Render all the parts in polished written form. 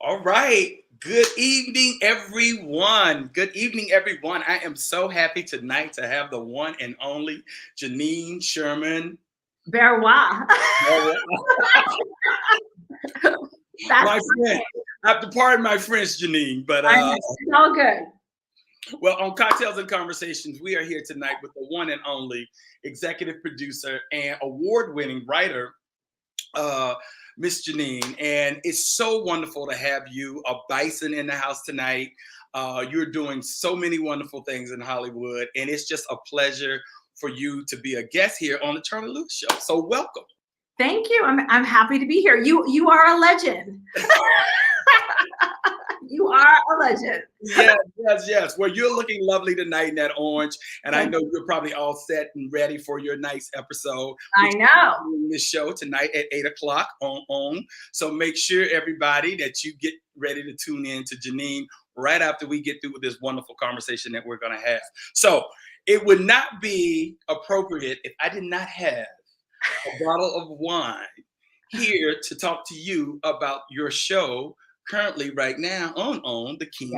All right. Good evening, everyone. Good evening, everyone. I am so happy tonight to have the one and only Janine Sherman Barrois. Barrois. That's My friend. I have to pardon my French, Janine, but I know, it's all good. well, on Cocktails and Conversations, we are here tonight with the one and only executive producer and award-winning writer, uh, Miss Janine. And it's so wonderful to have you, a bison, in the house tonight. You're doing so many wonderful things in Hollywood, and it's just a pleasure for you to be a guest here on the Turner Lewis Show. So welcome. Thank you. I'm happy to be here. You are a legend. You are a legend. Yes. Well, you're looking lovely tonight in that orange, and I know you're probably all set and ready for your nice episode. I know. In this show tonight at 8 o'clock on. So make sure, everybody, that you get ready to tune in to Janine right after we get through with this wonderful conversation that we're going to have. So it would not be appropriate if I did not have a bottle of wine here to talk to you about your show currently right now on the King.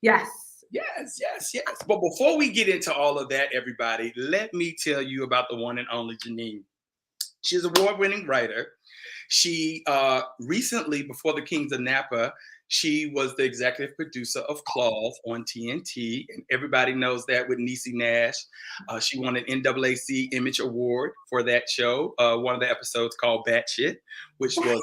Yes. Yes. But before we get into all of that, everybody, let me tell you about the one and only Janine. She's an award-winning writer. She recently, before the Kings of Napa, she was the executive producer of Claws on TNT, and everybody knows that with Niecy Nash. She won an NAAC Image Award for that show. One of the episodes called Batshit, which was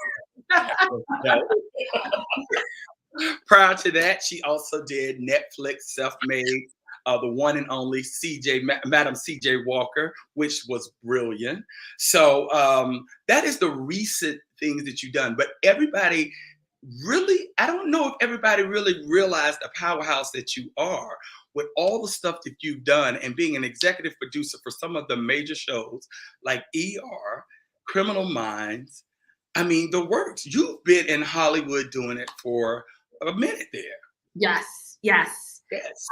prior to that, she also did Netflix Self-Made, the one and only Madam CJ Walker, which was brilliant. So that is the recent things that you've done. But everybody really, I don't know if everybody really realized the powerhouse that you are with all the stuff that you've done and being an executive producer for some of the major shows like ER, Criminal Minds. I mean, the works. You've been in Hollywood doing it for a minute there. Yes.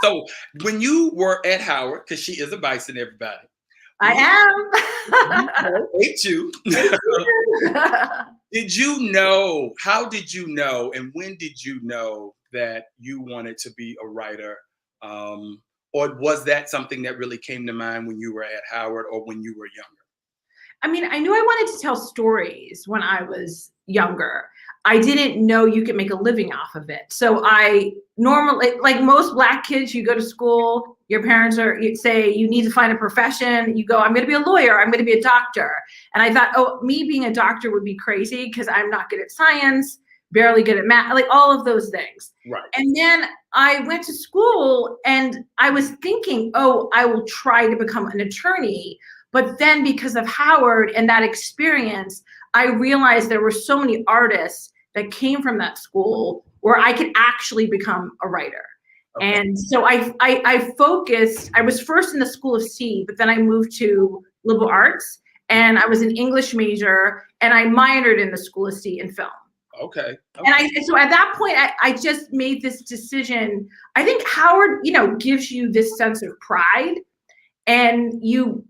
So when you were at Howard, because she is a bison, everybody. I am. Me too. Did you know, how did you know, and when did you know that you wanted to be a writer? Or was that something that really came to mind when you were at Howard or when you were younger? I mean, I knew I wanted to tell stories when I was younger. I didn't know you could make a living off of it. So I normally, like most Black kids, you go to school, your parents say you need to find a profession. You go, I'm going to be a lawyer. I'm going to be a doctor. And I thought, oh, me being a doctor would be crazy because I'm not good at science, barely good at math, like all of those things. Right. And then I went to school and I was thinking, oh, I will try to become an attorney. But then because of Howard and that experience, I realized there were so many artists that came from that school where I could actually become a writer. Okay. And so I focused, I was first in the School of C, but then I moved to liberal arts and I was an English major and I minored in the School of C in film. Okay. And so at that point, I just made this decision. I think Howard, gives you this sense of pride. And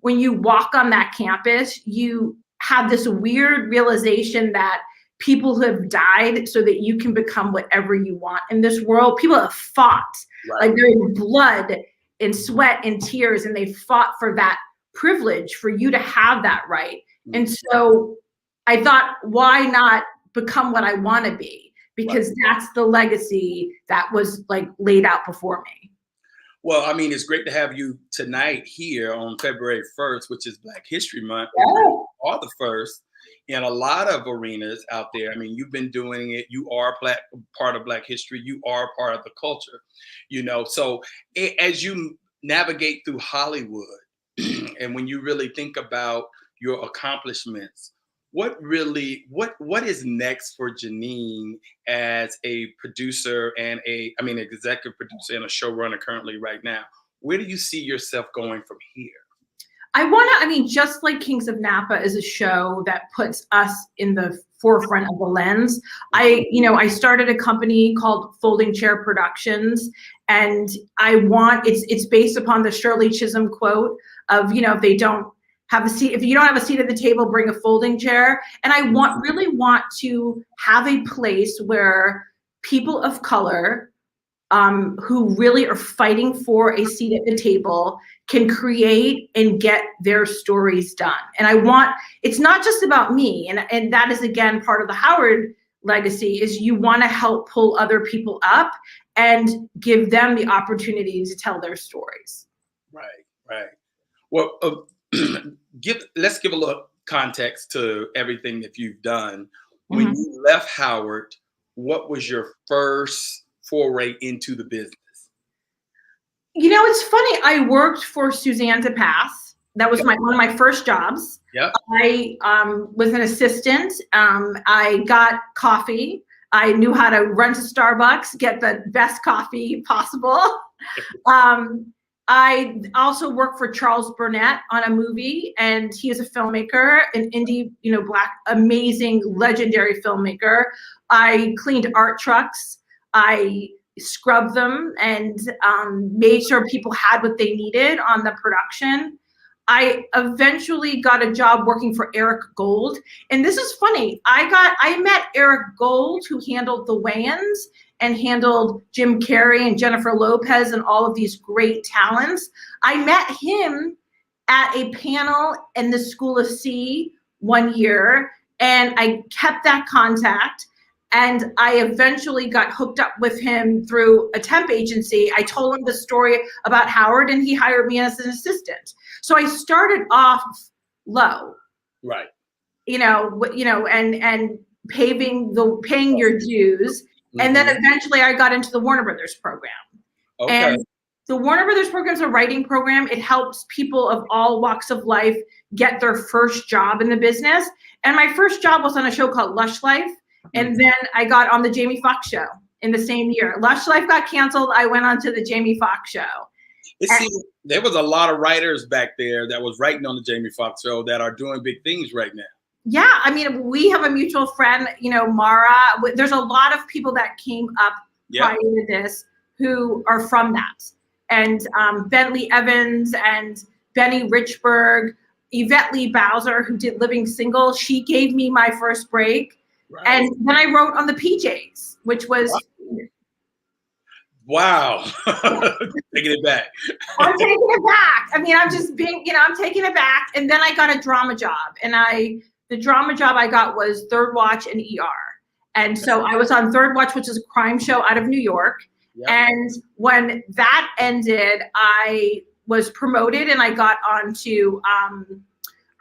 when you walk on that campus, you have this weird realization that people have died so that you can become whatever you want in this world. People have fought, right. Like there's blood and sweat and tears, and they fought for that privilege for you to have that right. Mm-hmm. And so I thought, why not become what I want to be? Because that's the legacy that was like laid out before me. Well, I mean, it's great to have you tonight here on February 1st, which is Black History Month. Yeah. You are the first in a lot of arenas out there. I mean, you've been doing it. You are part of Black history. You are part of the culture, So as you navigate through Hollywood and when you really think about your accomplishments, what is next for Janine as a producer and executive producer and a showrunner currently right now? Where do you see yourself going from here? Just like Kings of Napa is a show that puts us in the forefront of the lens. I started a company called Folding Chair Productions, and it's based upon the Shirley Chisholm quote of, if they don't have a seat. If you don't have a seat at the table, bring a folding chair. And I really want to have a place where people of color who really are fighting for a seat at the table can create and get their stories done. And it's not just about me. And that is, again, part of the Howard legacy, is you want to help pull other people up and give them the opportunity to tell their stories. Right. Well, let's give a little context to everything that you've done. When you left Howard, what was your first foray into the business? It's funny. I worked for Suzanne DePass. That was one of my first jobs. Yep. I was an assistant. I got coffee. I knew how to run to Starbucks, get the best coffee possible. I also worked for Charles Burnett on a movie, and he is a filmmaker, an indie, Black, amazing, legendary filmmaker. I cleaned art trucks. I scrubbed them and made sure people had what they needed on the production. I eventually got a job working for Eric Gold. And this is funny. I met Eric Gold, who handled the Wayans and handled Jim Carrey and Jennifer Lopez and all of these great talents. I met him at a panel in the School of C one year, and I kept that contact. And I eventually got hooked up with him through a temp agency. I told him the story about Howard, and he hired me as an assistant. So I started off low, right? And paying your dues, and then eventually I got into the Warner Brothers program. Okay. And the Warner Brothers program is a writing program. It helps people of all walks of life get their first job in the business. And my first job was on a show called Lush Life. And then I got on the Jamie Foxx show in the same year. Lush Life got canceled. I went on to the Jamie Foxx show. There was a lot of writers back there that was writing on the Jamie Foxx show that are doing big things right now. Yeah, I mean, we have a mutual friend, Mara. There's a lot of people that came up prior to this who are from that. And Bentley Evans and Benny Richburg, Yvette Lee Bowser, who did Living Single. She gave me my first break. Right. And then I wrote on the PJs, which was... Wow. Taking it back. I'm taking it back. I mean, I'm just being, I'm taking it back. And then I got a drama job. And the drama job I got was Third Watch and ER. And so I was on Third Watch, which is a crime show out of New York. Yep. And when that ended, I was promoted and I got onto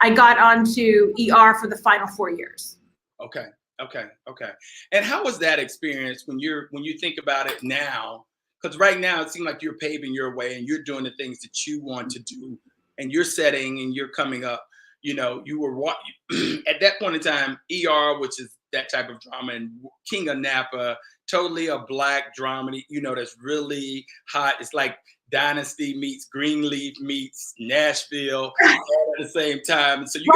ER for the final 4 years. Okay. And how was that experience when you think about it now? Because right now it seems like you're paving your way and you're doing the things that you want to do, and you're setting and you're coming up. You were at that point in time, ER, which is that type of drama, and King of Napa, totally a Black drama. That's really hot. It's like Dynasty meets Greenleaf meets Nashville all at the same time. And so you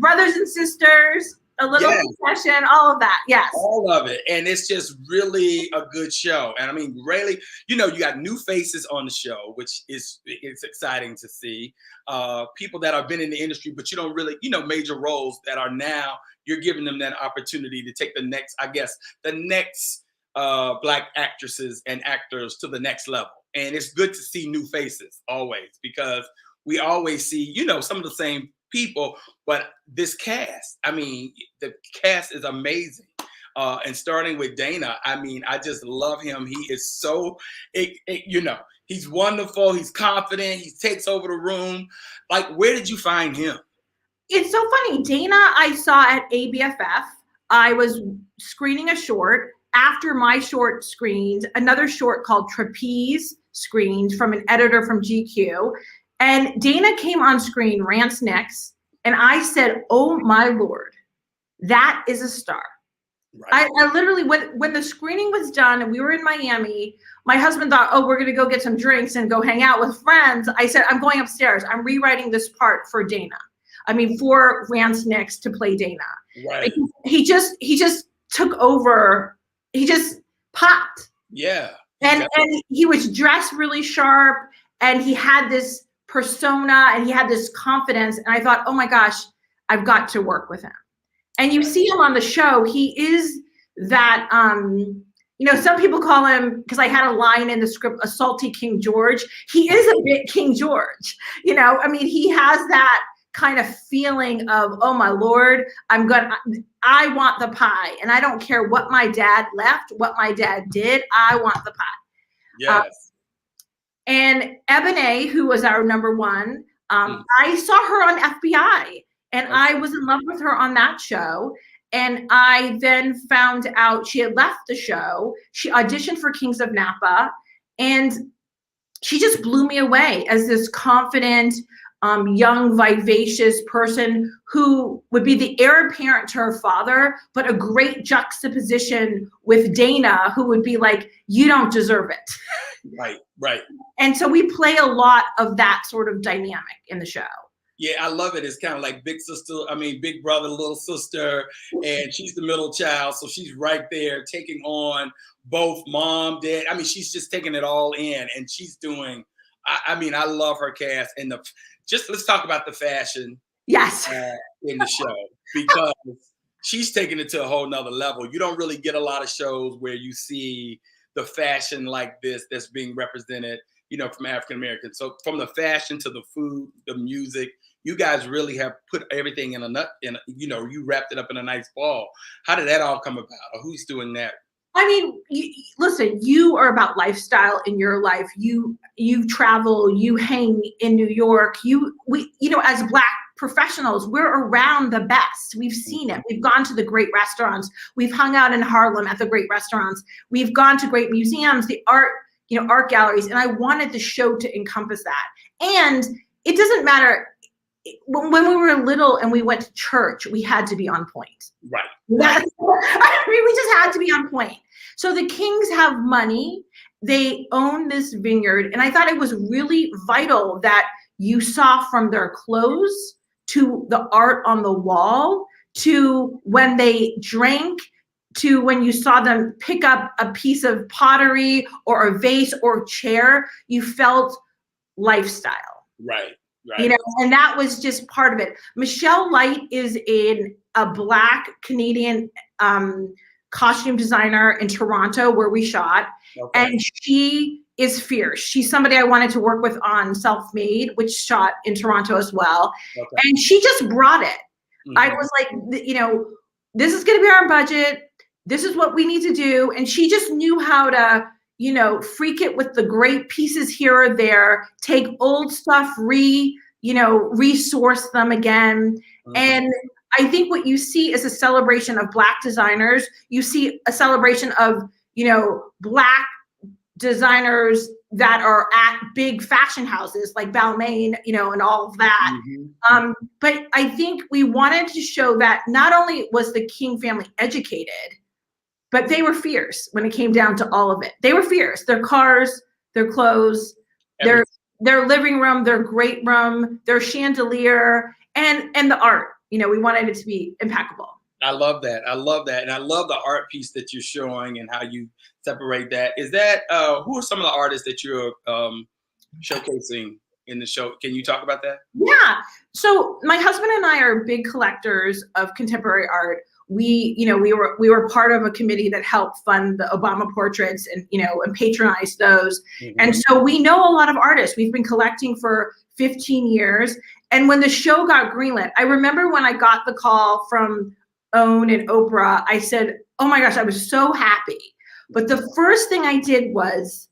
brothers and sisters. A little confession, all of that, yes. All of it, and it's just really a good show. And I mean, really, you got new faces on the show, which it's exciting to see. People that have been in the industry, but you don't really, major roles that are now, you're giving them that opportunity to take the next Black actresses and actors to the next level. And it's good to see new faces always, because we always see, some of the same people, but this cast, I mean, the cast is amazing. And starting with Dana, I mean, I just love him. He is so, he's wonderful. He's confident. He takes over the room. Like, where did you find him? It's so funny. Dana, I saw at ABFF. I was screening a short. After my short screened, another short called Trapeze screened from an editor from GQ. And Dana came on screen, Rance Nix, and I said, "Oh my Lord, that is a star." Right. I literally, when the screening was done and we were in Miami, my husband thought, "Oh, we're gonna go get some drinks and go hang out with friends." I said, "I'm going upstairs. I'm rewriting this part for Dana. For Rance Nix to play Dana." Right. He just took over. He just popped. Yeah. And he was dressed really sharp, and he had this persona, and he had this confidence. And I thought, oh my gosh, I've got to work with him. And you see him on the show. He is that, some people call him, because I had a line in the script, a salty King George. He is a bit King George. He has that kind of feeling of, oh my Lord, I want the pie. And I don't care what my dad left, what my dad did, I want the pie. Yes. And Ebony, who was our number one, I saw her on FBI, and I was in love with her on that show. And I then found out she had left the show. She auditioned for Kings of Napa, and she just blew me away as this confident, young, vivacious person who would be the heir apparent to her father, but a great juxtaposition with Dana, who would be like, you don't deserve it. Right. And so we play a lot of that sort of dynamic in the show. Yeah, I love it. It's kind of like big brother, little sister, and she's the middle child. So she's right there taking on both mom, dad. She's just taking it all in, and she's doing, I love her cast. And let's talk about the fashion. Yes. In the show, because she's taking it to a whole nother level. You don't really get a lot of shows where you see the fashion like this that's being represented, from African Americans. So from the fashion to the food, the music, you guys really have put everything in a nut, you wrapped it up in a nice ball. How did that all come about? Or who's doing that? Listen, you are about lifestyle in your life. You travel, you hang in New York. As Black professionals, we're around the best. We've seen it. We've gone to the great restaurants. We've hung out in Harlem at the great restaurants. We've gone to great museums, the art galleries. And I wanted the show to encompass that. And it doesn't matter. When we were little and we went to church, we had to be on point. Right. We just had to be on point. So the Kings have money. They own this vineyard. And I thought it was really vital that you saw from their clothes to the art on the wall to when they drank to when you saw them pick up a piece of pottery or a vase or chair, you felt lifestyle. Right. And that was just part of it. Michelle Light is a Black Canadian costume designer in Toronto, where we shot. Okay. And she is fierce. She's somebody I wanted to work with on Self-Made, which shot in Toronto as well. Okay. And she just brought it. Mm-hmm. I was like, this is going to be our budget. This is what we need to do. And she just knew how to, freak it with the great pieces here or there, take old stuff, resource them again. Mm-hmm. And I think what you see is a celebration of Black designers. You see a celebration of, Black designers that are at big fashion houses like Balmain, and all of that. Mm-hmm. But I think we wanted to show that not only was the King family educated, but they were fierce when it came down to all of it. They were fierce. Their cars, their clothes, their living room, their great room, their chandelier, and the art. We wanted it to be impeccable. I love that. And I love the art piece that you're showing and how you separate that. Is that, who are some of the artists that you're showcasing in the show? Can you talk about that? Yeah. So my husband and I are big collectors of contemporary art. We were part of a committee that helped fund the Obama portraits and patronize those. Mm-hmm. And so we know a lot of artists. We've been collecting for 15 years. And when the show got greenlit, I remember when I got the call from OWN and Oprah, I said, oh my gosh, I was so happy. But the first thing I did was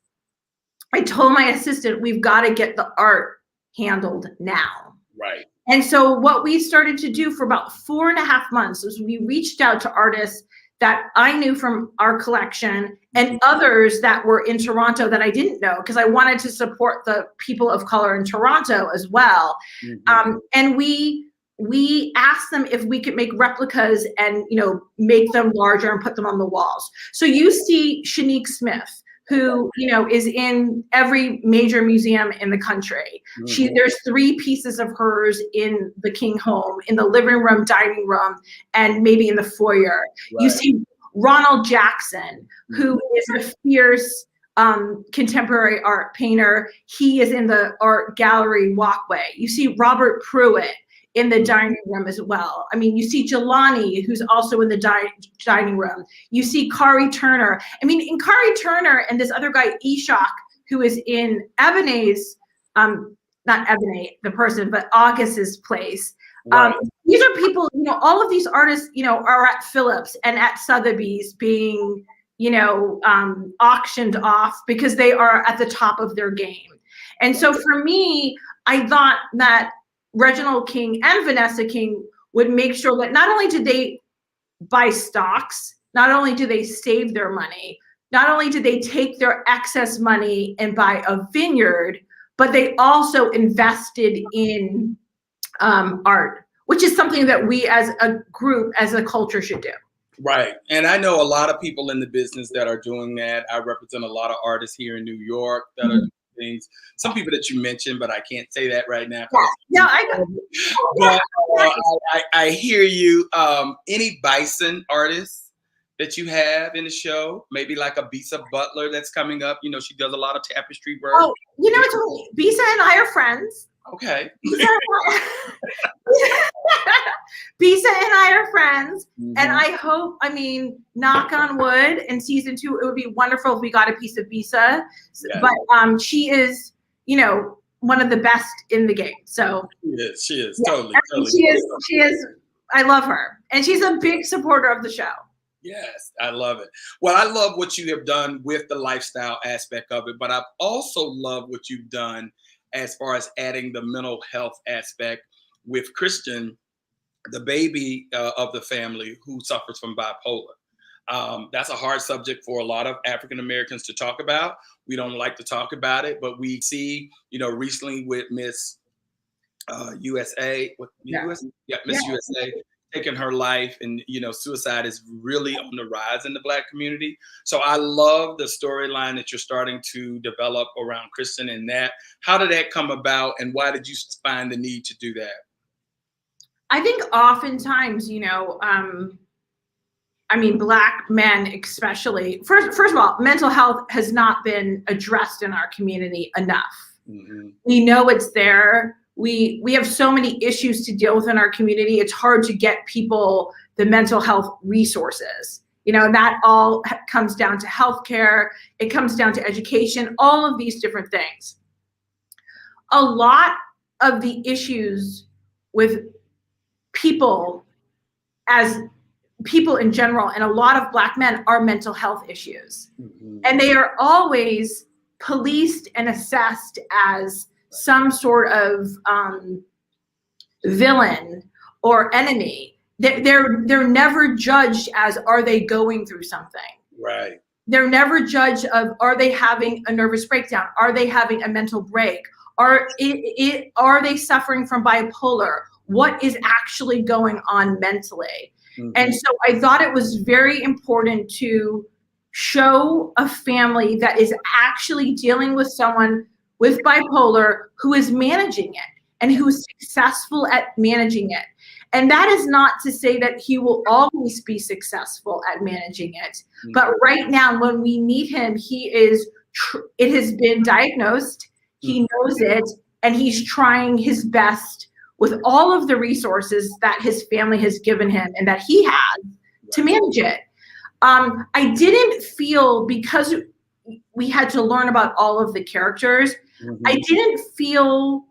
I told my assistant, we've got to get the art handled now. Right. And so what we started to do for about 4.5 months was we reached out to artists that I knew from our collection and others that were in Toronto that I didn't know, because I wanted to support the people of color in Toronto as well. Mm-hmm. And we asked them if we could make replicas and make them larger and put them on the walls. So you see Shanique Smith, who is in every major museum in the country. Mm-hmm. There's 3 pieces of hers in the King home, in the living room, dining room, and maybe in the foyer. Right. You see Ronald Jackson, who is a fierce contemporary art painter. He is in the art gallery walkway. You see Robert Pruitt in the dining room as well. I mean, you see Jelani, who's also in the dining room. You see Kari Turner. I mean, in Kari Turner and this other guy, Ishak, who is in Ebony's, not Ebony, the person, but August's place. Right. These are people, you know, all of these artists, you know, are at Phillips and at Sotheby's being, you know, auctioned off because they are at the top of their game. And so for me, I thought that Reginald King and Vanessa King would make sure that not only did they buy stocks, not only do they save their money, not only do they take their excess money and buy a vineyard, but they also invested in art, which is something that we as a group, as a culture, should do. Right. And I know a lot of people in the business that are doing that. I represent a lot of artists here in New York that are doing things. Some people that you mentioned, but I can't say that right now. Yeah, I know. But I hear you. Any Bison artists that you have in the show? Maybe like a Bisa Butler that's coming up. You know, she does a lot of tapestry work. Oh, you know, totally. Bisa and I are friends. Okay. Bisa and I are friends, and I hope, I mean, knock on wood, in season 2, it would be wonderful if we got a piece of Bisa. Yeah. But she is, you know, one of the best in the game. So she is totally. She is. I love her, and she's a big supporter of the show. Yes, I love it. Well, I love what you have done with the lifestyle aspect of it, but I've also loved what you've done as far as adding the mental health aspect with Christian, the baby of the family who suffers from bipolar. That's a hard subject for a lot of African Americans to talk about. We don't like to talk about it, but we see, you know, recently with Miss USA, Miss USA taking her life, and you know, suicide is really on the rise in the Black community. So I love the storyline that you're starting to develop around Kristen and that. How did that come about, and why did you find the need to do that? I think oftentimes, you know, I mean, Black men especially, first of all, mental health has not been addressed in our community enough. We know it's there. We have so many issues to deal with in our community. It's hard to get people the mental health resources. You know, that all comes down to healthcare. It comes down to education, all of these different things. A lot of the issues with people as people in general, and a lot of Black men, are mental health issues. And they are always policed and assessed as some sort of villain or enemy. They're never judged as, are they going through something? Right. They're never judged of, are they having a nervous breakdown? Are they having a mental break? Are they suffering from bipolar? What is actually going on mentally? And so I thought it was very important to show a family that is actually dealing with someone with bipolar who is managing it and who is successful at managing it. And that is not to say that he will always be successful at managing it. But right now, when we meet him, it has been diagnosed, he knows it, and he's trying his best with all of the resources that his family has given him and that he has to manage it. I didn't feel, because we had to learn about all of the characters, I didn't feel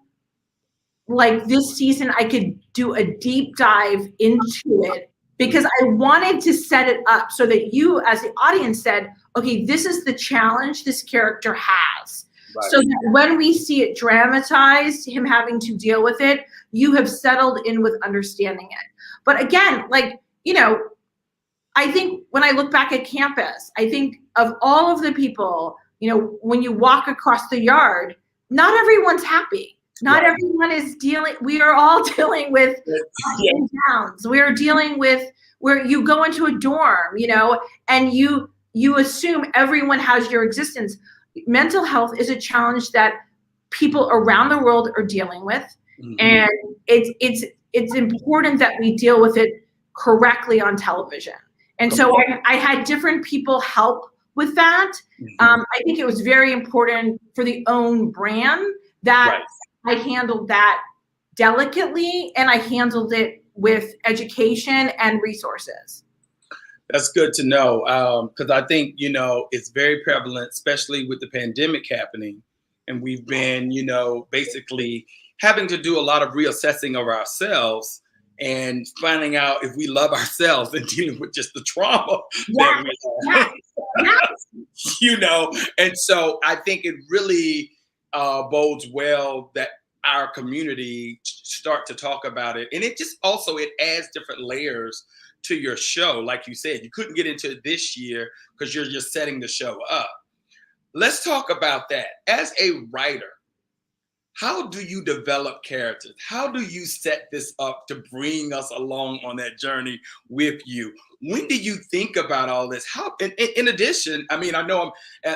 like this season I could do a deep dive into it, because I wanted to set it up so that you as the audience said, okay, this is the challenge this character has. Right. So that when we see it dramatized, him having to deal with it, you have settled in with understanding it. But again, like, you know, I think when I look back at campus, I think of all of the people, you know, when you walk across the yard, not everyone's happy. Not everyone is dealing, we are all dealing with ups and downs. We're dealing with where you go into a dorm, you know, and you assume everyone has your existence. Mental health is a challenge that people around the world are dealing with. And it's important that we deal with it correctly on television. And so I had different people help with that. Mhm. I think it was very important for the own brand that Right. I handled that delicately, and I handled it with education and resources. That's good to know, because I think it's very prevalent, especially with the pandemic happening, and we've been basically having to do a lot of reassessing of ourselves and finding out if we love ourselves and dealing with just the trauma that Yes, we yes, have. yes. And so I think it really bodes well that our community start to talk about it, and it just also it adds different layers to your show. Like you said, you couldn't get into it this year because you're just setting the show up. Let's talk about that. As a writer, how do you develop characters? How do you set this up to bring us along on that journey with you? When do you think about all this? How, in addition, I mean, I know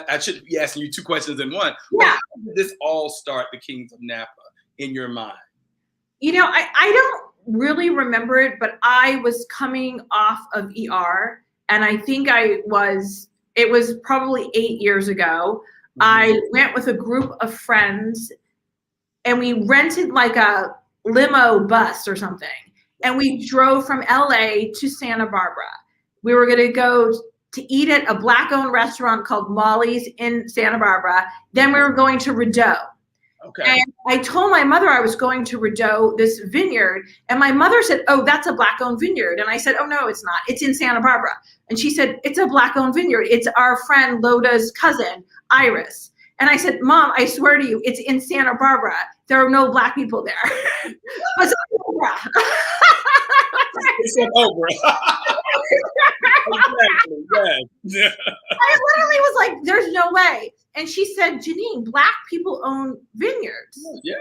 I should be asking you two questions in one, but Yeah. how did this all start, the Kings of Napa, in your mind? I don't really remember it, but I was coming off of ER, and I think it was probably 8 years ago. Mhm. I went with a group of friends, and we rented like a limo bus or something, and we drove from LA to Santa Barbara. We were going to go to eat at a Black-owned restaurant called Molly's in Santa Barbara. Then we were going to Rideau. Okay. And I told my mother I was going to Rideau, this vineyard, and my mother said, "Oh, that's a Black-owned vineyard." And I said, "Oh, no, it's not. It's in Santa Barbara." And she said, "It's a Black-owned vineyard. It's our friend Loda's cousin, Iris." And I said, "Mom, I swear to you, it's in Santa Barbara. There are no Black people there." I said, It's an Oprah. Exactly. Yes. I literally was like, "There's no way." And she said, "Janine, Black people own vineyards. Yeah.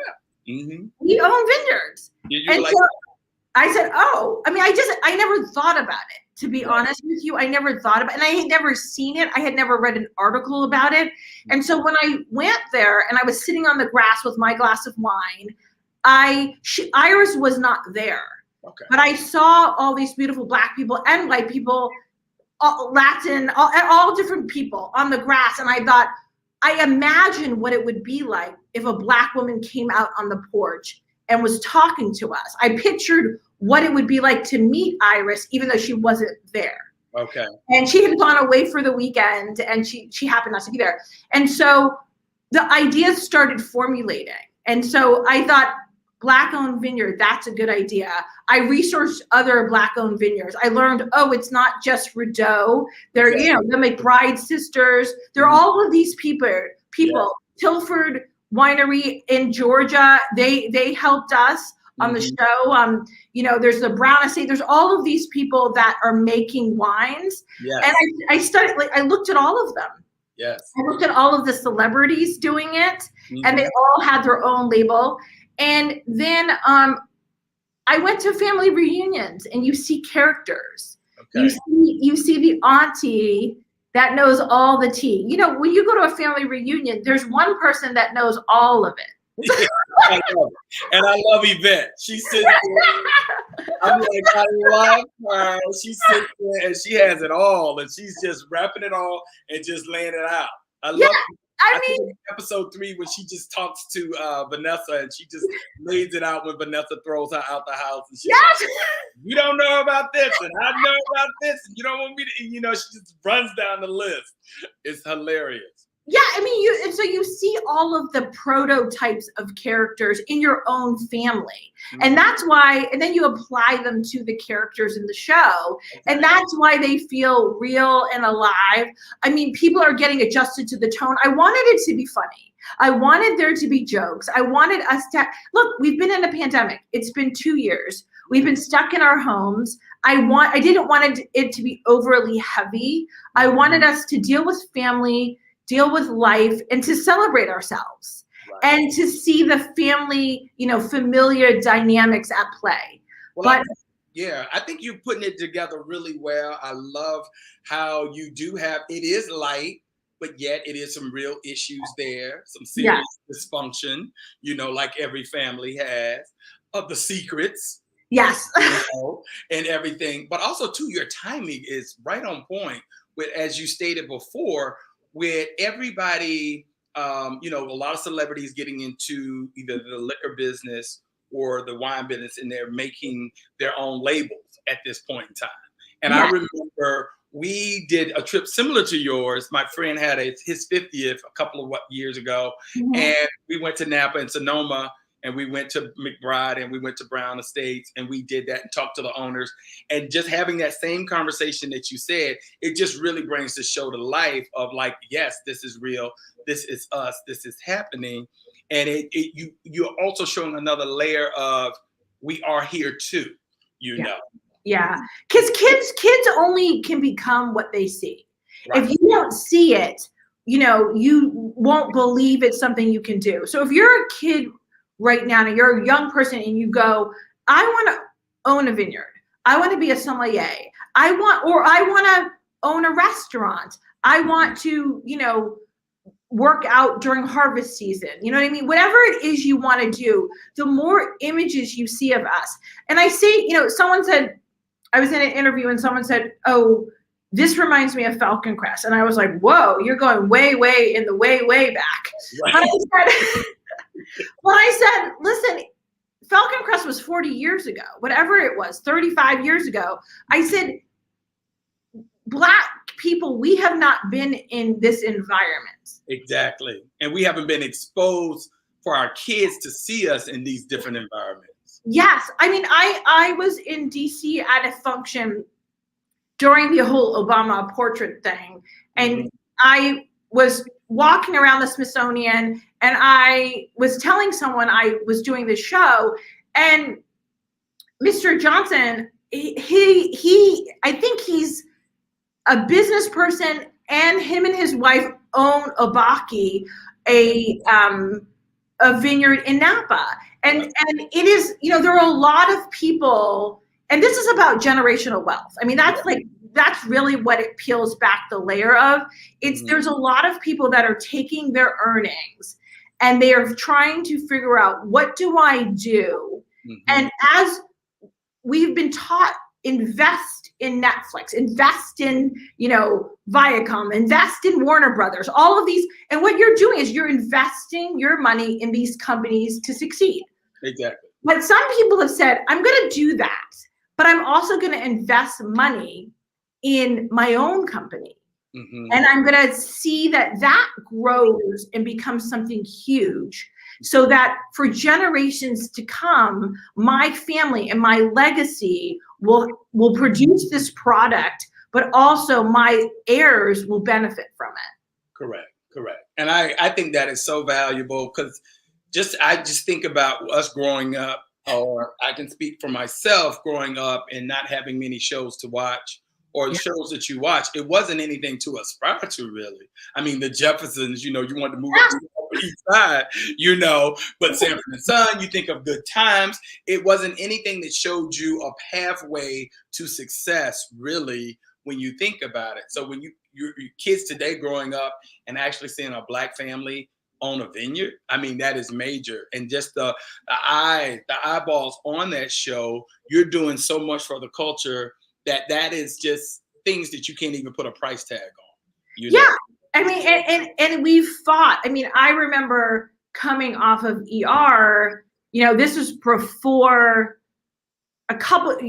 Mm-hmm. We own vineyards." You were And like, so I said, "Oh," I mean, I never thought about it, to be yeah. honest with you. I never thought about it, and I had never seen it. I had never read an article about it. And so when I went there and I was sitting on the grass with my glass of wine, Iris was not there. Okay. But I saw all these beautiful Black people and white people, Latin, all different people on the grass. And I thought, I imagined what it would be like if a Black woman came out on the porch and was talking to us. I pictured what it would be like to meet Iris, even though she wasn't there. Okay. And she had gone away for the weekend, and she happened not to be there. And so the ideas started formulating. And so I thought, Black-owned vineyard, that's a good idea. I researched other Black-owned vineyards. I learned, oh, it's not just Rideau. They're, the McBride sisters. They're all of these people. Yeah. Tilford Winery in Georgia, they helped us on the show. There's the Brown Estate. There's all of these people that are making wines. Yes. And I studied, I looked at all of them. Yes. I looked at all of the celebrities doing it, and they all had their own label. And then I went to family reunions, and you see characters. Okay. You see the auntie that knows all the tea. When you go to a family reunion, there's one person that knows all of it. I love it. And I love Yvette. She sits there. I'm like, I love her. She sits there and she has it all, and she's just wrapping it all and just laying it out. I love it. I mean, episode 3 when she just talks to Vanessa, and she just lays it out when Vanessa throws her out the house, and she's like, "You don't know about this, and I know about this, and you don't want me to," she just runs down the list. It's hilarious. Yeah, I mean, so you see all of the prototypes of characters in your own family. And that's why, and then you apply them to the characters in the show. And that's why they feel real and alive. I mean, people are getting adjusted to the tone. I wanted it to be funny. I wanted there to be jokes. I wanted us to, look, we've been in a pandemic. It's been 2 years. We've been stuck in our homes. I didn't want it to be overly heavy. I wanted us to deal with family, deal with life, and to celebrate ourselves, and to see the family, familiar dynamics at play. Well, I think you're putting it together really well. I love how you do have, it is light, but yet it is some real issues there, some serious dysfunction, like every family has, of the secrets. Yes. And everything. But also, too, your timing is right on point with, as you stated before, with everybody, you know, a lot of celebrities getting into either the liquor business or the wine business, and they're making their own labels at this point in time. And I Yeah. remember we did a trip similar to yours. My friend had his 50th a couple of years ago, Mhm. and we went to Napa and Sonoma, and we went to McBride, and we went to Brown Estates, and we did that and talked to the owners. And just having that same conversation that you said, it just really brings the show to life of like, yes, this is real, this is us, this is happening. And you're also showing another layer of we are here too, you Yeah. know. Yeah, because kids only can become what they see. Right. If you don't see it, you know, you won't believe it's something you can do. So if you're a kid right now and you're a young person and you go, I want to own a vineyard, I want to be a sommelier, I want to own a restaurant, I want to, you know, work out during harvest season. You know what I mean? Whatever it is you want to do, the more images you see of us. And I see, you know, someone said, I was in an interview and someone said, oh, this reminds me of Falcon Crest. And I was like, whoa, you're going way, way in the way, way back. Right. When I said, listen, Falcon Crest was 40 years ago, whatever it was, 35 years ago. I said, Black people, we have not been in this environment. Exactly. And we haven't been exposed for our kids to see us in these different environments. Yes. I mean, I was in DC at a function during the whole Obama portrait thing. And I was walking around the Smithsonian and I was telling someone I was doing the show, and Mr. Johnson, he I think he's a business person, and him and his wife own Obaki, a vineyard in Napa. And it is, you know, there are a lot of people, and this is about generational wealth. I mean, that's really what it peels back the layer of. There's a lot of people that are taking their earnings and they are trying to figure out, what do I do? And as we've been taught, invest in Netflix, invest in, you know, Viacom, invest in Warner Brothers, all of these. And what you're doing is you're investing your money in these companies to succeed. Exactly. But some people have said, I'm going to do that, but I'm also going to invest money in my own company. And I'm going to see that grows and becomes something huge, so that for generations to come, my family and my legacy will produce this product, but also my heirs will benefit from it. Correct. And I think that is so valuable, because I just think about us growing up, or I can speak for myself growing up and not having many shows to watch, or the shows that you watch. It wasn't anything to aspire to, really. I mean, the Jeffersons, you know, you wanted to move up to the Upper East Side, you know, but Sanford and Son, you think of Good Times. It wasn't anything that showed you a pathway to success, really, when you think about it. So when your kids today growing up and actually seeing a Black family own a vineyard, I mean, that is major. And just the eyeballs on that show, you're doing so much for the culture that is just things that you can't even put a price tag on. You know? Yeah. I mean, and we've fought. I mean, I remember coming off of ER, you know, this was before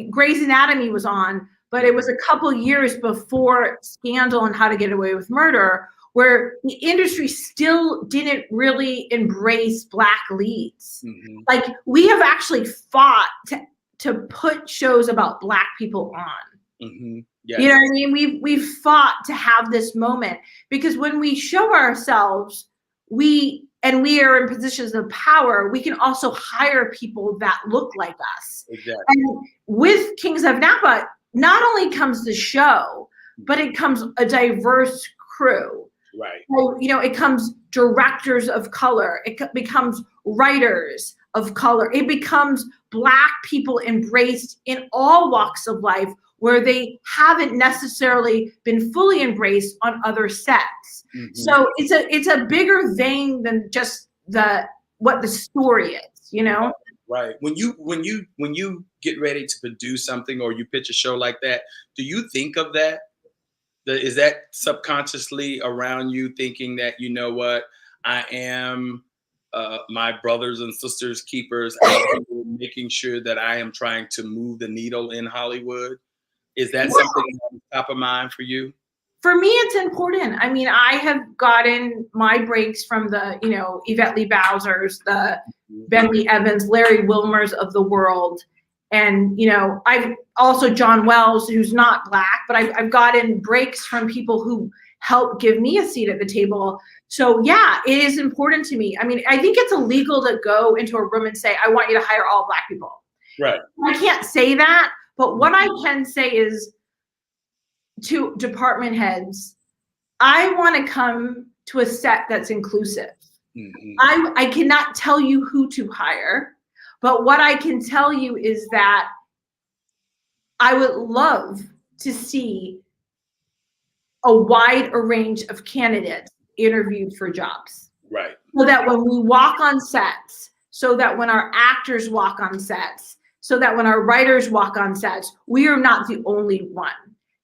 Grey's Anatomy was on, but it was a couple years before Scandal and How to Get Away with Murder, where the industry still didn't really embrace Black leads. Like, we have actually fought to put shows about Black people on. Yes. You know what I mean? We've fought to have this moment, because when we show ourselves, we are in positions of power, we can also hire people that look like us. Exactly. And with Kings of Napa, not only comes the show, but it comes a diverse crew. Right. So, you know, it comes directors of color. It becomes writers of color. It becomes Black people embraced in all walks of life, where they haven't necessarily been fully embraced on other sets. So it's a bigger vein than just what the story is, you know? Right. When you get ready to produce something or you pitch a show like that, do you think of that? Is that subconsciously around you thinking that, you know what, I am my brothers and sisters keepers out here, making sure that I am trying to move the needle in Hollywood? Is that something that's top of mind for you? For me, it's important. I mean, I have gotten my breaks from the, Yvette Lee Bowsers, the Bentley Evans, Larry Wilmers of the world. And, I've also John Wells, who's not Black, but I've gotten breaks from people who help give me a seat at the table. So yeah, it is important to me. I mean, I think it's illegal to go into a room and say, I want you to hire all Black people. Right. I can't say that, but what I can say is, to department heads, I want to come to a set that's inclusive. Mm-hmm. I cannot tell you who to hire, but what I can tell you is that I would love to see a wide range of candidates interviewed for jobs. Right. So that when we walk on sets, so that when our actors walk on sets, so that when our writers walk on sets, we are not the only one.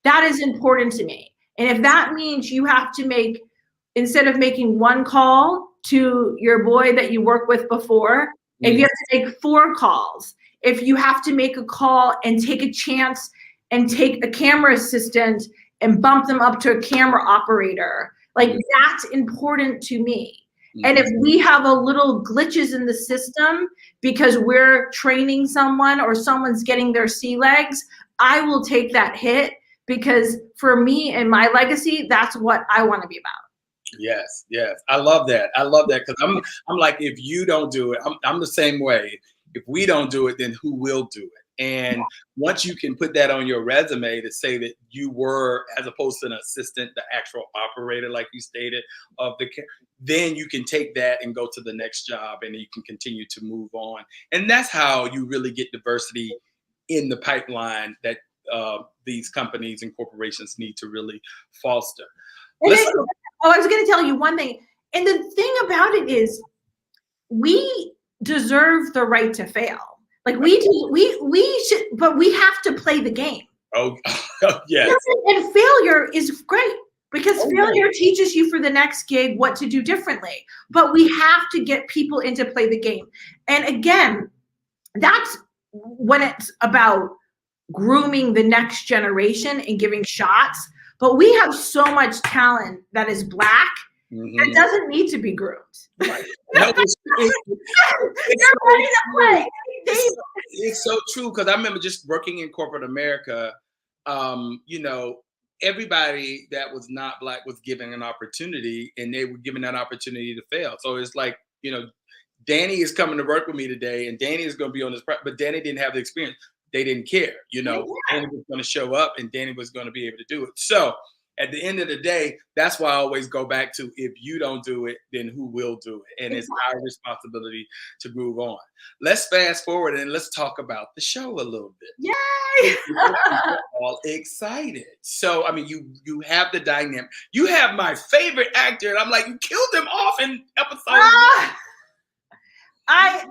That is important to me. And if that means you have to make, instead of making one call to your boy that you worked with before, if you have to make 4 calls, if you have to make a call and take a chance and take a camera assistant and bump them up to a camera operator, like that's important to me. And if we have a little glitches in the system because we're training someone or someone's getting their sea legs, I will take that hit, because for me and my legacy, that's what I want to be about. Yes, yes. I love that. I love that, because I'm like, if you don't do it, I'm the same way. If we don't do it, then who will do it? And once you can put that on your resume to say that you were, as opposed to an assistant, the actual operator, like you stated, of the, then you can take that and go to the next job, and you can continue to move on. And that's how you really get diversity in the pipeline that these companies and corporations need to really foster. I was going to tell you one thing. And the thing about it is, we deserve the right to fail. Like we should, but we have to play the game. Oh, yes. And failure is great, because failure teaches you for the next gig what to do differently. But we have to get people in to play the game. And again, that's when it's about grooming the next generation and giving shots. But we have so much talent that is Black that doesn't need to be groomed. Right. No, it's so true, because I remember just working in corporate America, everybody that was not Black was given an opportunity, and they were given that opportunity to fail. So it's like, Danny is coming to work with me today, and Danny is going to be on this, but Danny didn't have the experience. They didn't care, Danny was going to show up, and Danny was going to be able to do it. So at the end of the day, that's why I always go back to, if you don't do it, then who will do it? And it's our responsibility to move on. Let's fast forward and let's talk about the show a little bit. Yay! We're all excited. So, I mean, you have the dynamic. You have my favorite actor, and I'm like, you killed him off in episode 1. I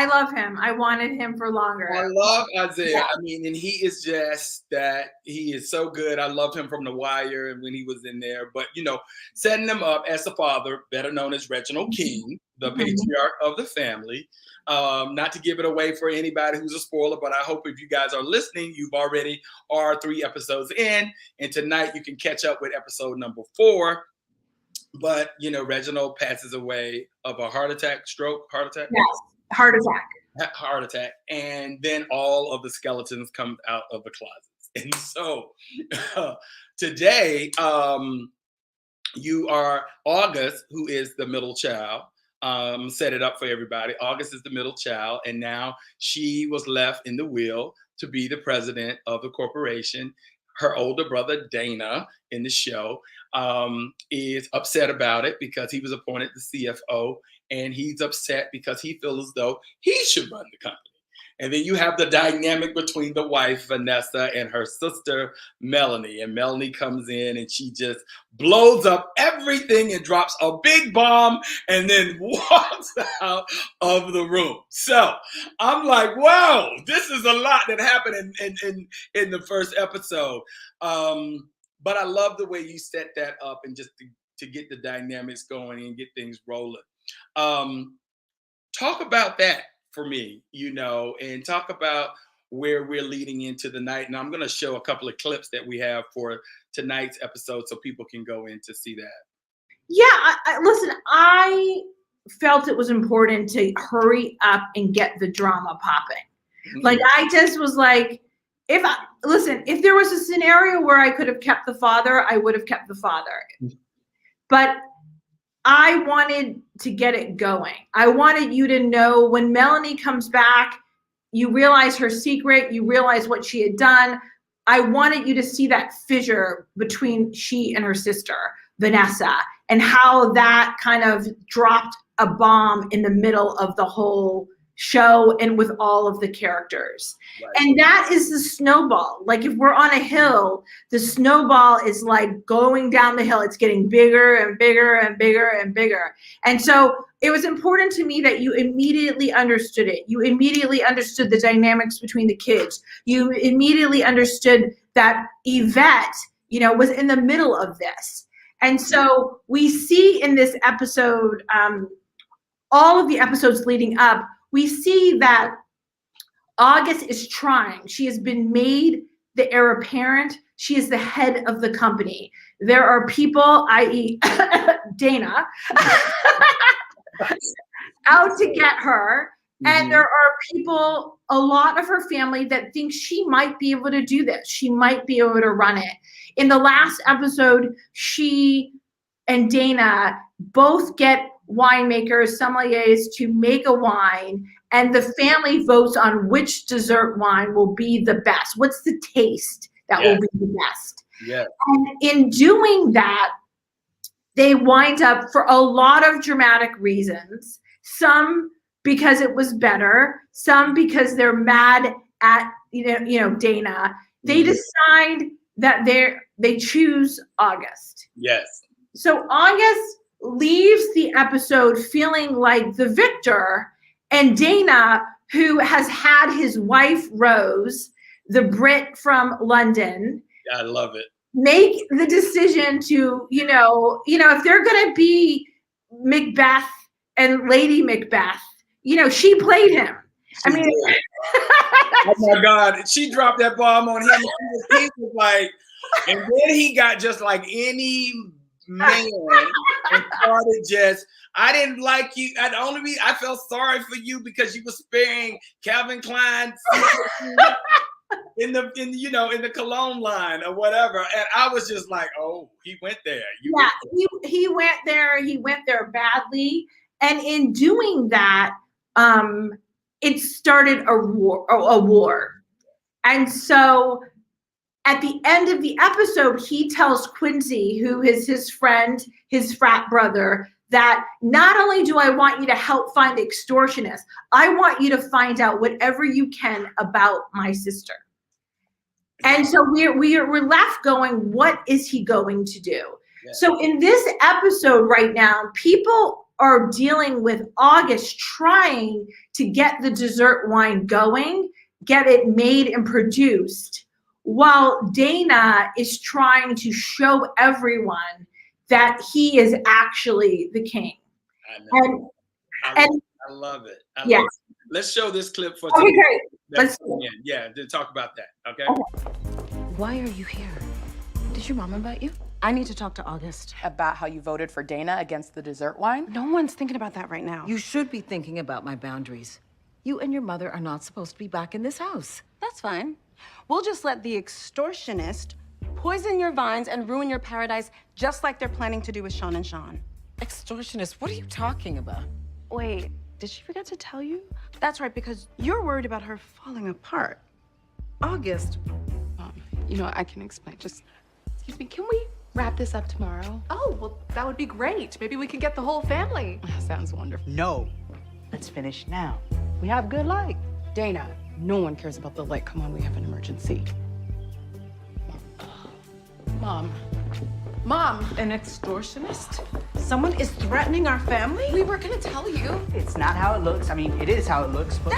love him. I wanted him for longer. I love Isaiah. Yeah. I mean, and he is just that. He is so good. I loved him from The Wire and when he was in there. But, setting him up as the father, better known as Reginald King, the patriarch of the family. Not to give it away for anybody who's a spoiler, but I hope if you guys are listening, you've already are 3 episodes in. And tonight you can catch up with episode number 4. But, Reginald passes away of a heart attack. Yes, heart attack. And then all of the skeletons come out of the closets. And so today, you are August, who is the middle child. Set it up for everybody. August is the middle child. And now she was left in the will to be the president of the corporation. Her older brother, Dana, in the show, is upset about it because he was appointed the CFO, and he's upset because he feels as though he should run the company. And then you have the dynamic between the wife, Vanessa, and her sister, Melanie. And Melanie comes in and she just blows up everything and drops a big bomb and then walks out of the room. So I'm like, wow, this is a lot that happened in the first episode. But I love the way you set that up and just to get the dynamics going and get things rolling. Talk about that for me, and talk about where we're leading into the night. And I'm going to show a couple of clips that we have for tonight's episode so people can go in to see that. Yeah, listen, I felt it was important to hurry up and get the drama popping. Mm-hmm. Like, I just was like, if there was a scenario where I could have kept the father, I would have kept the father. But I wanted to get it going. I wanted you to know when Melanie comes back, you realize her secret, you realize what she had done. I wanted you to see that fissure between she and her sister, Vanessa, and how that kind of dropped a bomb in the middle of the whole show and with all of the characters. Right. And that is the snowball. Like, if we're on a hill, the snowball is like going down the hill. It's getting bigger and bigger and bigger and bigger. And so it was important to me that you immediately understood it. You immediately understood the dynamics between the kids. You immediately understood that Yvette, was in the middle of this. And so we see in this episode, all of the episodes leading up, we see that August is trying. She has been made the heir apparent. She is the head of the company. There are people, i.e. Dana, out to get her. Mm-hmm. And there are people, a lot of her family, that think she might be able to do this. She might be able to run it. In the last episode, she and Dana both get winemakers, sommeliers to make a wine, and the family votes on which dessert wine will be the best. What's the taste that will be the best? Yeah. And in doing that, they wind up, for a lot of dramatic reasons, some because it was better, some because they're mad at Dana. They decide that they choose August. Yes. So August leaves the episode feeling like the victor, and Dana, who has had his wife Rose, the Brit from London, I love it, make the decision to, if they're going to be Macbeth and Lady Macbeth, she played him. Oh my God, she dropped that bomb on him. He was like, and then he got just like any man and started I didn't like you. I felt sorry for you because you were sparing Calvin Klein in the cologne line or whatever. And I was just like, oh, he went there. He went there. He went there badly. And in doing that, it started a war. And so at the end of the episode, he tells Quincy, who is his friend, his frat brother, that not only do I want you to help find extortionists, I want you to find out whatever you can about my sister. And so we're left going, what is he going to do? Yeah. So in this episode right now, people are dealing with August trying to get the dessert wine going, get it made and produced, while Dana is trying to show everyone that he is actually the king. I know. I love it. Let's show this clip for today. Okay, great. Let's to talk about that. Okay. Why are you here? Did your mom invite you? I need to talk to August. About how you voted for Dana against the dessert wine? No one's thinking about that right now. You should be thinking about my boundaries. You and your mother are not supposed to be back in this house. That's fine. We'll just let the extortionist poison your vines and ruin your paradise just like they're planning to do with Sean and Sean. Extortionist? What are you talking about? Wait, did she forget to tell you? That's right, because you're worried about her falling apart. August. I can explain. Just, excuse me, can we wrap this up tomorrow? Oh, well, that would be great. Maybe we could get the whole family. Sounds wonderful. No. Let's finish now. We have good life. Dana, No one cares about the light. Come on, we have an emergency. Mom. Mom. An extortionist? Someone is threatening our family? We were gonna tell you. It's not how it looks. I mean, it is how it looks, but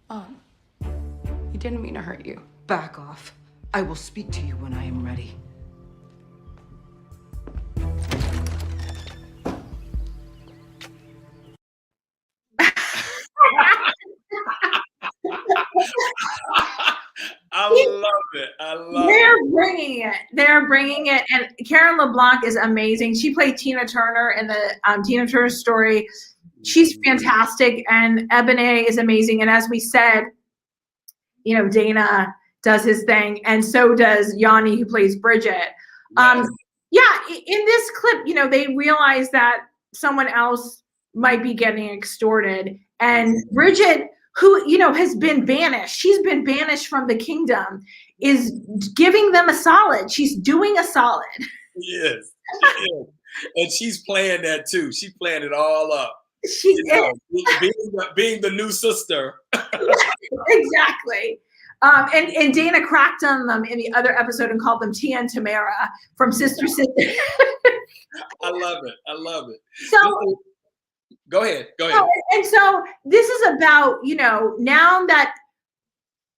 Mom. He didn't mean to hurt you. Back off. I will speak to you when I am ready. I love it. I love They're it. bringing it. They're bringing it. And Karen LeBlanc is amazing. She played Tina Turner in the Tina Turner story. She's fantastic. And Ebony is amazing. And as we said, you know, Dana does his thing. And so does Yanni, who plays Bridget. Yes. Yeah, in this clip, you know, they realize that someone else might be getting extorted. And Bridget, who, you know, has been banished, she's been banished from the kingdom, is giving them a solid. She's doing a solid. Yes, she is. And she's playing that too. She's playing it all up. She You know, being the new sister. exactly. And Dana cracked on them in the other episode and called them Tia and Tamara from Sister Sister. I love it. I love it. So Go ahead. Go ahead. and so this is about, you know, now that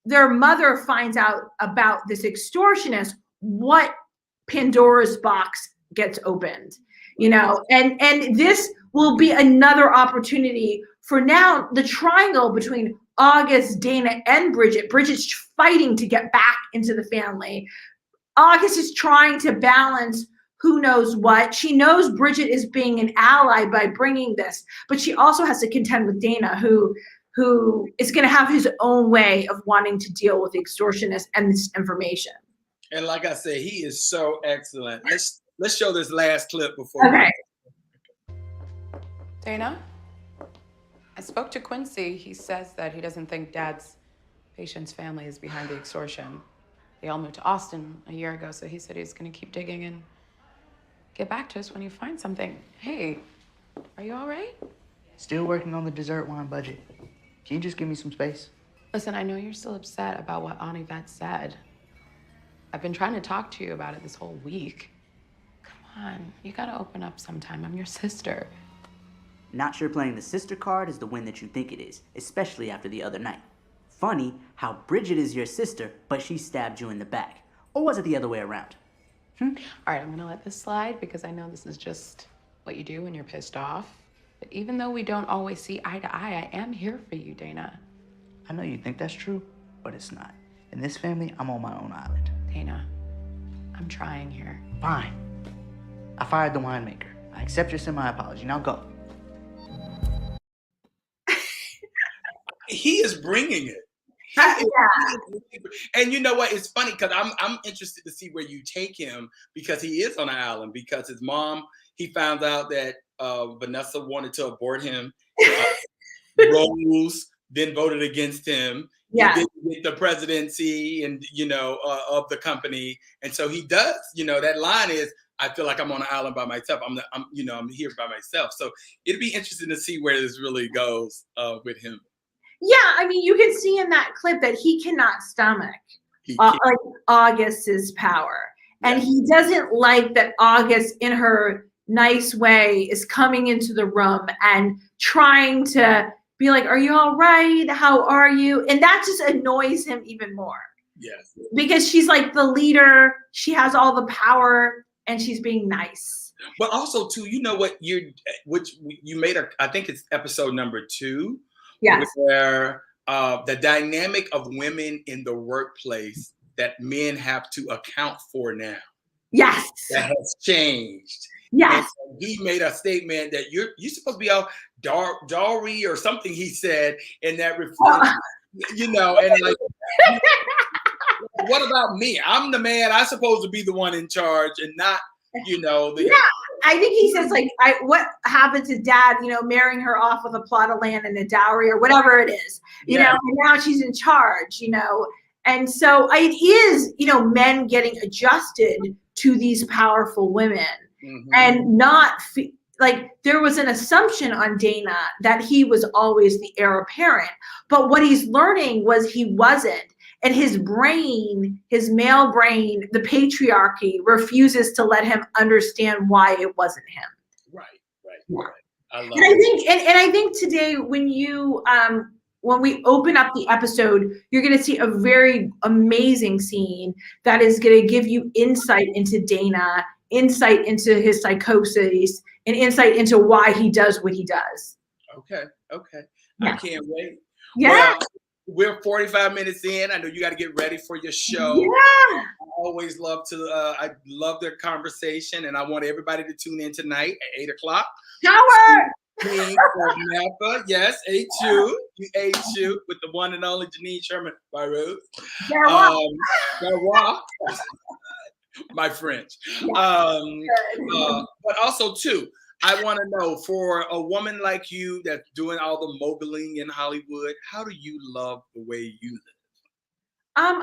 their mother finds out about this extortionist, what Pandora's box gets opened, you know, and this will be another opportunity for now the triangle between August, Dana, and Bridget. Bridget's fighting to get back into the family. August is trying to balance who knows what. She knows Bridget is being an ally by bringing this, but she also has to contend with Dana, who is going to have his own way of wanting to deal with the extortionist and this information. And like I said, he is so excellent. Let's show this last clip before. Okay. Dana, I spoke to Quincy. He says that he doesn't think Dad's patient's family is behind the extortion. They all moved to Austin a year ago, so he said he's going to keep digging and get back to us when you find something. Hey, are you all right? still working on the dessert wine budget. Can you just give me some space? Listen, I know you're still upset about what Aunt Yvette said. I've been trying to talk to you about it this whole week. Come on, you gotta open up sometime. I'm your sister. Not sure playing the sister card is the win that you think it is, especially after the other night. Funny how Bridget is your sister, but she stabbed you in the back. Or was it the other way around? All right, I'm gonna let this slide because I know this is just what you do when you're pissed off. But even though we don't always see eye to eye, I am here for you, Dana. I know you think that's true, but it's not. In this family, I'm on my own island. Dana, I'm trying here. Fine. I fired the winemaker. I accept your semi-apology. Now go. He is bringing it. And you know what? It's funny because I'm interested to see where you take him because he is on an island because his mom, he found out that Vanessa wanted to abort him. Rose then voted against him. Yeah. He didn't get the presidency and, of the company. And so he does, that line is, I feel like I'm on an island by myself. I'm here by myself. So it'd be interesting to see where this really goes with him. Yeah, I mean, you can see in that clip that he cannot stomach like August's power. And he doesn't like that August, in her nice way, is coming into the room and trying to be like, are you all right? How are you? And that just annoys him even more. Yes. Because she's like the leader. She has all the power and she's being nice. But also, too, you know what? You made I think it's episode number 2. Yes. Where the dynamic of women in the workplace that men have to account for now. Yes. That has changed. Yes. And he made a statement that you're supposed to be all dowry or something he said in that reflects, and like, what about me? I'm the man. I'm supposed to be the one in charge and not, Yeah. I think he says like, what happened to Dad, marrying her off with a plot of land and a dowry or whatever it is, you know, and now she's in charge, and so it is, men getting adjusted to these powerful women and not like there was an assumption on Dana that he was always the heir apparent, but what he's learning was he wasn't. And his brain, his male brain, the patriarchy refuses to let him understand why it wasn't him. Right. I love and I think, and I think today when you, when we open up the episode, you're going to see a very amazing scene that is going to give you insight into Dana, insight into his psychosis, and insight into why he does what he does. Okay. Yeah. I can't wait. Yeah. Well, we're 45 minutes in. I know you got to get ready for your show. Yeah. I always love to, I love their conversation, and I want everybody to tune in tonight at 8 o'clock. Howard! Janine from Napa. Yes, H.U. H.U. with the one and only Janine Sherman Barrois. Barrois. My French. But also, too, I want to know, for a woman like you that's doing all the moguling in Hollywood, how do you love the way you live?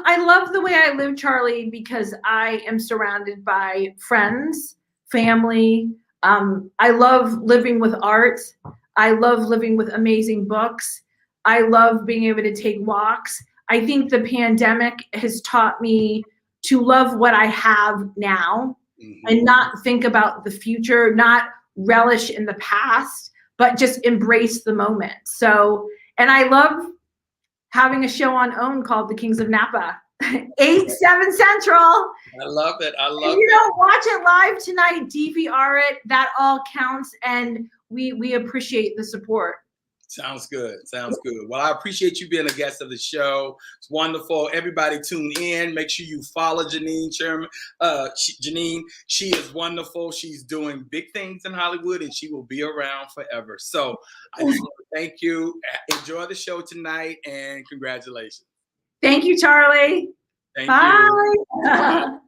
I love the way I live, Charlie, because I am surrounded by friends, family. I love living with art. I love living with amazing books. I love being able to take walks. I think the pandemic has taught me to love what I have now and not think about the future, not relish in the past, but just embrace the moment. So, and I love having a show on OWN called The Kings of Napa, 8/7 Central. I love it. If you don't watch it live tonight, DVR it. That all counts, and we appreciate the support. Sounds good. Well, I appreciate you being a guest of the show. It's wonderful. Everybody tune in. Make sure you follow Janine Sherman. Janine, she is wonderful. She's doing big things in Hollywood, and she will be around forever. So I just want to thank you. Enjoy the show tonight, and congratulations. Thank you, Charlie. Thank Bye. you. Bye.